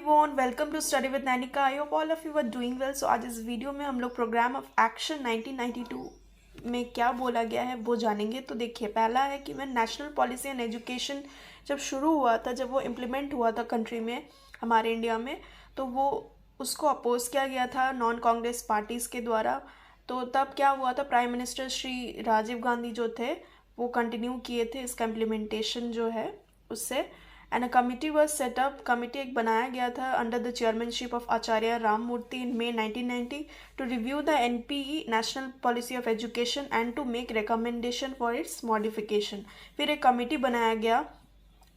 Everyone, welcome to study with Nainika. I hope all of you are doing well. So आज इस video में हम लोग प्रोग्राम ऑफ एक्शन 1992 में क्या बोला गया है वो जानेंगे। तो देखिए, पहला है कि मैं नेशनल पॉलिसी एंड एजुकेशन जब शुरू हुआ था, जब वो इम्प्लीमेंट हुआ था कंट्री में, हमारे इंडिया में, तो वो उसको अपोज किया गया था नॉन कांग्रेस पार्टीज़ के द्वारा। तो तब क्या हुआ था, प्राइम मिनिस्टर श्री राजीव गांधी जो थे वो कंटिन्यू किए थे इसका इम्प्लीमेंटेशन जो है उससे। And a committee was set up, committee एक बनाया गया था under the chairmanship of Acharya Ram Murti in May 1990 to review the NPE national policy of education and to make recommendation for its modification. फिर एक कमिटी बनाया गया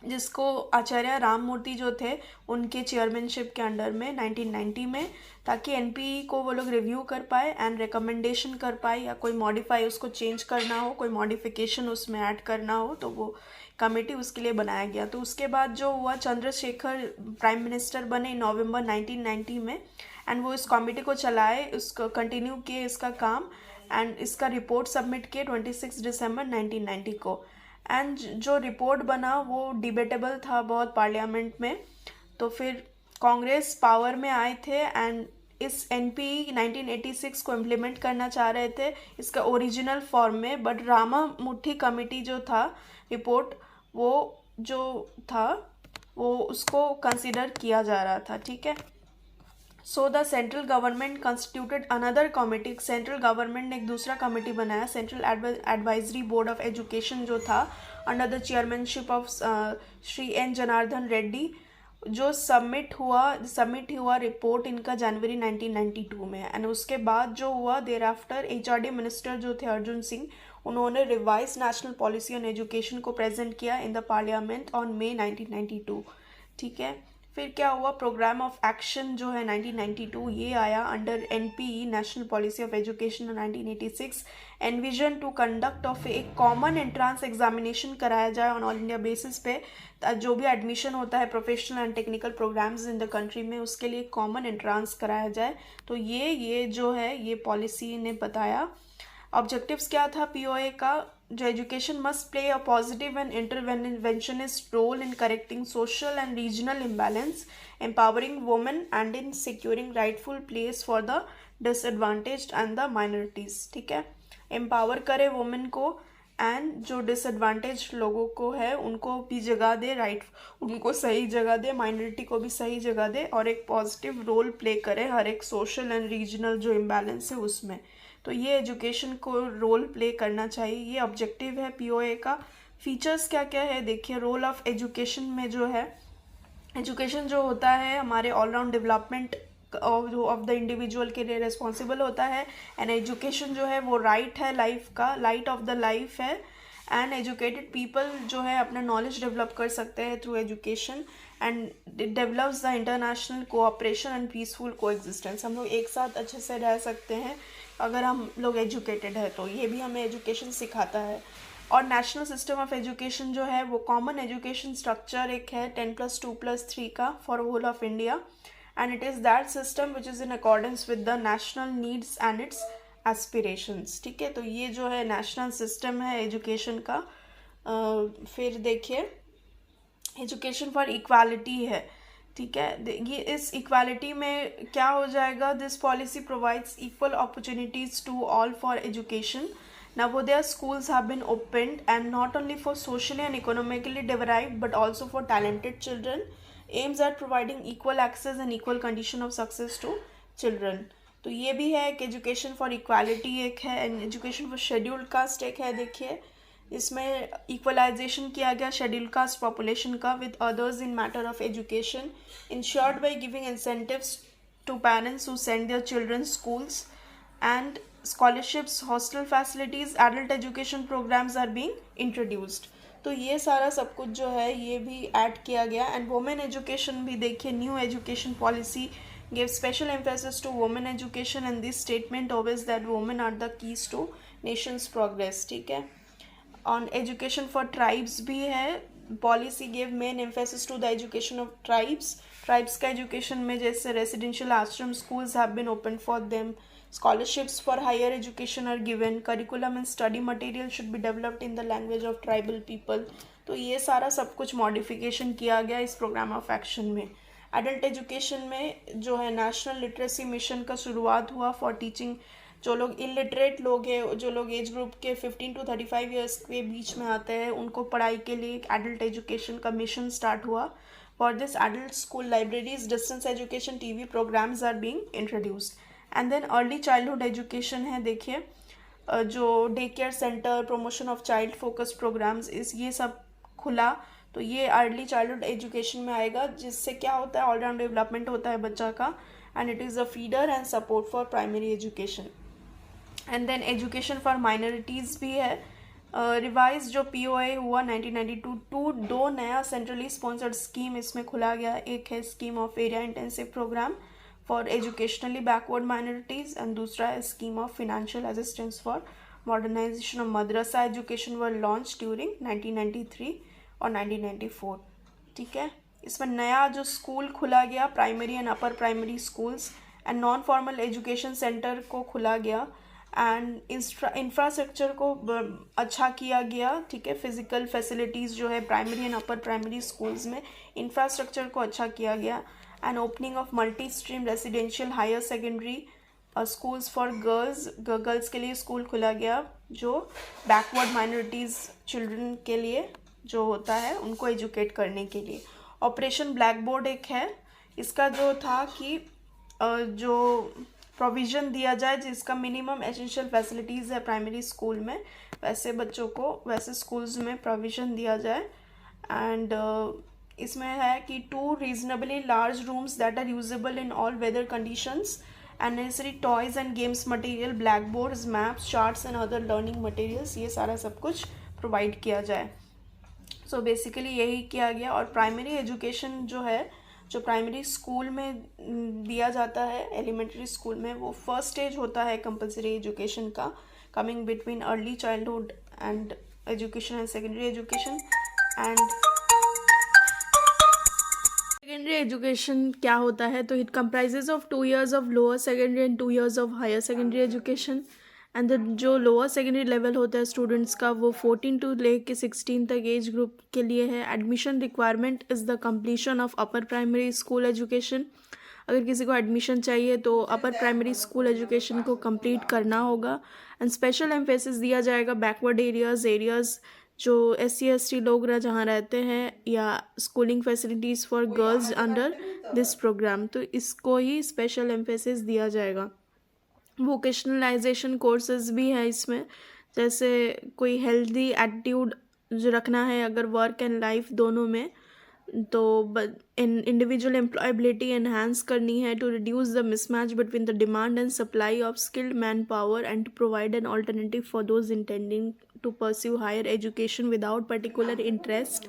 जिसको आचार्य राम मूर्ति जो थे उनके चेयरमैनशिप के अंडर में 1990 में, ताकि NPE को वो लोग रिव्यू कर पाए एंड रिकमेंडेशन कर पाए, या कोई मॉडिफाई उसको चेंज करना हो, कोई मॉडिफिकेशन उसमें ऐड करना हो, तो वो कमेटी उसके लिए बनाया गया। तो उसके बाद जो हुआ, चंद्रशेखर प्राइम मिनिस्टर बने नवंबर 1990 में, एंड वो इस कमेटी को चलाए, उसको कंटिन्यू किए इसका काम, एंड इसका रिपोर्ट सबमिट किए 26 दिसंबर 1990 को। एंड जो रिपोर्ट बना वो डिबेटेबल था बहुत पार्लियामेंट में। तो फिर कांग्रेस पावर में आए थे एंड इस NPE 1986 को इम्प्लीमेंट करना चाह रहे थे इसका ओरिजिनल फॉर्म में, बट रामा मुट्ठी कमेटी जो था रिपोर्ट, वो जो था वो उसको कंसिडर किया जा रहा था, ठीक है। So the central government constituted another committee, central government ने एक दूसरा कमेटी बनाया, central advisory board of education जो था under the chairmanship of Shri N Janardan Reddy, जो सबमिट हुआ रिपोर्ट इनका जनवरी 1992 में। एंड उसके बाद जो हुआ, देर आफ्टर HRD मिनिस्टर जो थे अर्जुन सिंह, उन्होंने revise national policy on education को प्रेजेंट किया in the parliament on May 1992, ठीक है। फिर क्या हुआ, प्रोग्राम ऑफ एक्शन जो है 1992 ये आया under NPE national policy of education 1986, envision to conduct of एक कॉमन एंट्रांस एग्जामिनेशन कराया जाए ऑन ऑल इंडिया बेसिस पे। जो भी एडमिशन होता है professional and technical programmes in the country में, उसके लिए कॉमन एंट्रांस कराया जाए। तो ये जो है ये पॉलिसी ने बताया। ऑब्जेक्टिव्स क्या था POA का, जो education must play a positive and interventionist role in correcting social and regional imbalance, empowering women and in securing rightful place for the disadvantaged and the minorities, ठीक है। एम्पावर करे women को and जो disadvantage लोगों को है उनको भी जगह दे, राइट, उनको सही जगह दे, माइनॉरिटी को भी सही जगह दे, और एक पॉजिटिव रोल प्ले करे हर एक सोशल एंड रीजनल जो इम्बैलेंस है उसमें। तो ये एजुकेशन को रोल प्ले करना चाहिए, ये ऑब्जेक्टिव है POA का। फीचर्स क्या क्या है देखिए। रोल ऑफ एजुकेशन में जो है, एजुकेशन जो होता है हमारे all round development of the individual के लिए रिस्पॉन्सिबल होता है। एंड एजुकेशन जो है वो राइट है लाइफ का, लाइट ऑफ द लाइफ है। एंड एजुकेटेड पीपल जो है अपना नॉलेज डेवलप कर सकते हैं through education, and it develops the international cooperation and peaceful coexistence. हम लोग एक साथ अच्छे से रह सकते हैं अगर हम लोग एजुकेटेड है, तो ये भी हमें एजुकेशन सिखाता है। और नेशनल सिस्टम ऑफ एजुकेशन जो है वो कॉमन एजुकेशन स्ट्रक्चर एक है 10+2+3 का for whole of India, and it is that system which is in accordance with the national needs and its aspirations, ठीक है। तो ये जो है नेशनल सिस्टम है एजुकेशन का। फिर देखिए, एजुकेशन फॉर इक्वालिटी है, ठीक है। ये इस इक्वालिटी में क्या हो जाएगा, this policy provides equal opportunities to all for education. Navodaya schools have been opened, and not only for socially and economically deprived but also for talented children, aims at providing equal access and equal condition of success to children। तो ये भी है एक education for equality एक है, and education for scheduled caste एक है। देखिए, इसमें इक्वलाइजेशन किया गया शेड्यूल कास्ट पॉपुलेशन का with others in matter of education, ensured by giving incentives to parents who send their children schools, and scholarships, hostel facilities, adult education programs are being introduced। तो ये सारा सब कुछ जो है ये भी ऐड किया गया। एंड वुमेन एजुकेशन भी देखिए, new education policy give special emphasis to women education, and this statement always that women are the keys to nation's progress, ठीक है। ऑन एजुकेशन फॉर ट्राइब्स भी है, policy give main emphasis to the education of tribes का education में, जैसे residential ashram schools have been open for them, scholarships for higher education are given, curriculum and study material should be developed in the language of tribal people। तो ये सारा सब कुछ modification किया गया इस प्रोग्राम ऑफ एक्शन में। एडल्ट एजुकेशन में जो है नेशनल लिटरेसी मिशन का शुरुआत हुआ फॉर टीचिंग जो लोग इलिटरेट लोग हैं, जो लोग एज ग्रुप के 15 to 35 ईयर्स के बीच में आते हैं, उनको पढ़ाई के लिए एक एडल्ट एजुकेशन का मिशन स्टार्ट हुआ. For this adult school libraries, distance education, TV programmes are being introduced. And then early childhood education है, देखिए जो day care centre, promotion of child focused programmes, इस ये सब खुला. तो ये अर्ली चाइल्डहुड एजुकेशन में आएगा, जिससे क्या होता है, ऑलराउंड डेवलपमेंट होता है बच्चा का. And it is a feeder and support for primary education. And then education for minorities भी है. रिवाइज जो POA हुआ 1992, दो नया सेंट्रली स्पॉन्सर्ड स्कीम इसमें खुला गया. एक है scheme of area intensive programme for educationally backward minorities and दूसरा है scheme of financial assistance for modernization of madrasa education were launched during 1993 और 1994. ठीक है, इसमें नया जो स्कूल खुला गया, primary and upper primary schools and non formal education centre को खुला गया. एंड इंफ्रास्ट्रक्चर को अच्छा किया गया. ठीक है, फिजिकल फैसिलिटीज़ जो है primary and upper primary schools में इंफ्रास्ट्रक्चर को अच्छा किया गया. And opening of multi stream residential higher secondary schools for girls के लिए स्कूल खुला गया, जो बैकवर्ड माइनॉरिटीज़ चिल्ड्रन के लिए जो होता है उनको एजुकेट करने के लिए. ऑपरेशन ब्लैक बोर्ड एक है, इसका जो था कि जो प्रोविज़न दिया जाए जिसका मिनिमम एसेंशियल फैसिलिटीज़ है प्राइमरी स्कूल में, वैसे बच्चों को वैसे स्कूल्स में प्रोविज़न दिया जाए. एंड इसमें है कि 2 reasonably large rooms that are usable in all weather conditions and necessary toys and games material, black boards, maps, charts and other learning materials, ये सारा सब कुछ प्रोवाइड किया जाए. सो बेसिकली यही किया गया. और प्राइमरी एजुकेशन जो है, जो प्राइमरी स्कूल में दिया जाता है एलिमेंट्री स्कूल में, वो फर्स्ट स्टेज होता है कंपलसरी एजुकेशन का, coming between early childhood and education and secondary education. And secondary education क्या होता है, तो it comprises of 2 years of lower secondary and 2 years of higher secondary education. And जो लोअर सेकेंडरी लेवल होता है students का, वो 14 to लेके 16 तक एज ग्रुप के लिए है. Admission requirement is the completion of upper primary school education. अगर किसी को एडमिशन चाहिए तो अपर प्राइमरी स्कूल एजुकेशन को कंप्लीट करना होगा. एंड स्पेशल एम्फेसिस दिया जाएगा बैकवर्ड एरियाज़ जो SC/ST लोग जहाँ रहते हैं, या schooling facilities for girls under this program, तो इसको ही स्पेशल एम्फेसिस दिया जाएगा. वोकेशनलाइजेशन कोर्सेज भी है इसमें, जैसे कोई हेल्दी एटीट्यूड जो रखना है अगर वर्क एंड लाइफ दोनों में, तो इंडिविजुअल एम्प्लॉयबिलिटी एनहांस करनी है to reduce the mismatch between the demand and supply of skilled manpower and to provide an alternative for those intending to pursue higher education without particular interest.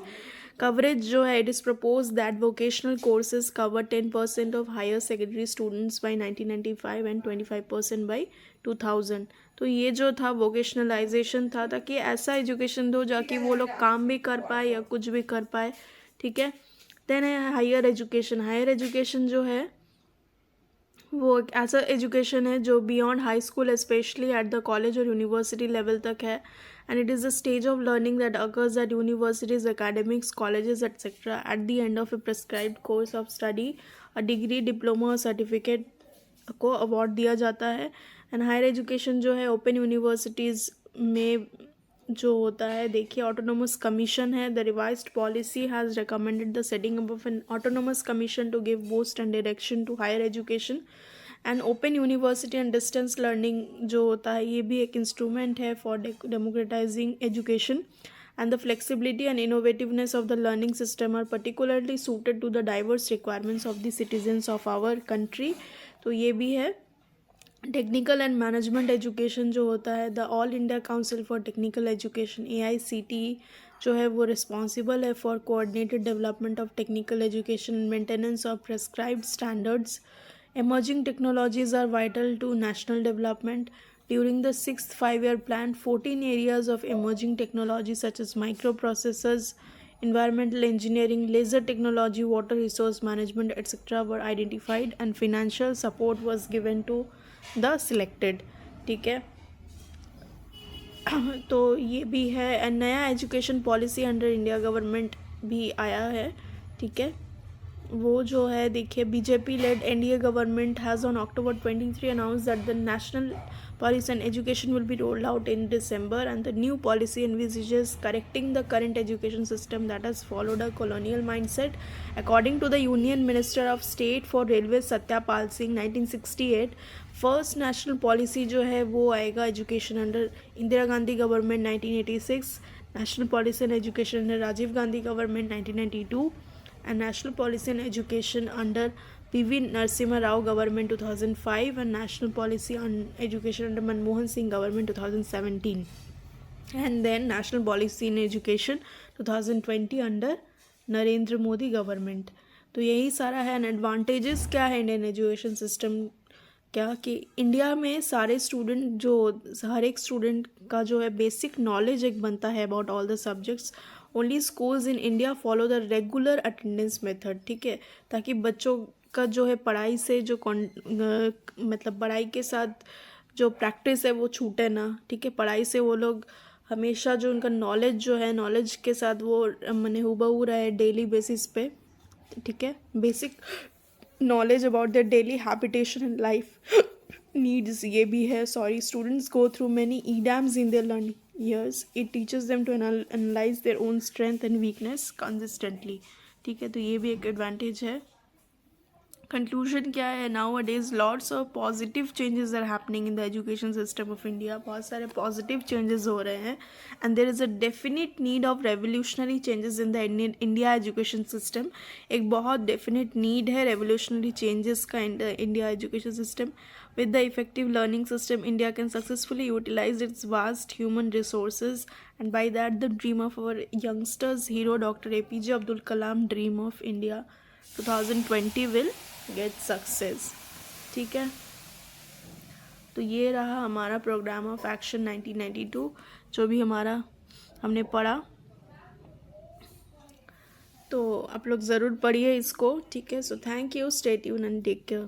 Coverage जो है, it is propose that vocational courses cover 10% of higher secondary students by 1995 and 25% by 2000. तो ये जो था vocationalisation था, ताकि ऐसा education दो जाकि वो लोग काम भी कर पाए या कुछ भी कर पाए. ठीक है, देन है हायर एजुकेशन. हायर एजुकेशन जो है वो एक ऐसा एजुकेशन है जो beyond high school specially at the college और यूनिवर्सिटी लेवल तक है. And it is a stage of learning that occurs at universities, academics, colleges etcetera. At the end of A prescribed course of study a degree, diploma और certificate को award दिया जाता है. And higher education जो है open universities में जो होता है, देखिए ऑटोनोमस कमीशन है. The revised policy has recommended the setting up of an autonomous commission to give boost and direction to higher education. And open university and distance learning जो होता है, ये भी एक इंस्ट्रूमेंट है for democratising education. And the flexibility and innovativeness of the learning system are particularly suited to the diverse requirements of the citizens of our country. तो ये भी है. टेक्निकल एंड मैनेजमेंट एजुकेशन जो होता है, the all India council for technical education AICTE जो है वो रिस्पॉन्सिबल है for coordinated development of technical education, maintenance of prescribed standards. Emerging technologies are vital to national development. During the 6th 5-year plan, 14 areas of emerging technology such as microprocessors, environmental engineering, laser technology, water resource management, etc. were identified and financial support was given to the selected. ठीक है, तो ये भी है. नया education policy under India government भी आया है. ठीक है, वो जो है देखिए, BJP lead NDA government has on October 23 announced that the national policy on education will be rolled out in December, and the new policy envisages correcting the current education system that has followed a colonial mindset. According to the Union Minister of State for Railways Satyapal Singh 1968, first national policy जो है वो आएगा education under Indira Gandhi government 1986, national policy on education under Rajiv Gandhi government 1992, and national policy on education under PV Narasimha Rao government 2005, and national policy on education under Manmohan Singh government 2017, and then national policy in education 2020 under Narendra Modi government. तो यही सारा है. And advantages क्या है Indian education system, क्या कि India में सारे स्टूडेंट जो हर एक स्टूडेंट का जो है बेसिक नॉलेज एक बनता है about all the subjects. Only schools in India follow the regular attendance method, ठीक है, ताकि बच्चों का जो है पढ़ाई से जो मतलब पढ़ाई के साथ जो प्रैक्टिस है वो छूटे ना, ठीक है. पढ़ाई से वो लोग हमेशा जो उनका नॉलेज जो है नॉलेज के साथ वो मैंने हुबहू रहे डेली बेसिस पे, ठीक है. Basic knowledge about their daily habitation and life needs ये भी है. Sorry, students go through many exams in their learning years. It teaches them to analyze their own strength and weakness consistently, ठीक है. तो ये भी एक एडवांटेज है. कंक्लूजन क्या है, nowadays lots of positive changes are happening in the education system of India. बहुत सारे पॉजिटिव चेंजेस हो रहे हैं, and there is a definite need of revolutionary changes in the India education system. एक बहुत definite need है revolutionary changes का in the India education system. With the effective learning system, India can successfully utilize its vast human resources, and by that the dream of our youngsters hero Dr. APJ Abdul Kalam dream of India 2020 will get success, ठीक है. तो ये रहा हमारा programme of action 1992 जो भी हमने पढ़ा. तो आप लोग ज़रूर पढ़िए इसको, ठीक है. So thank you, stay tune and take care.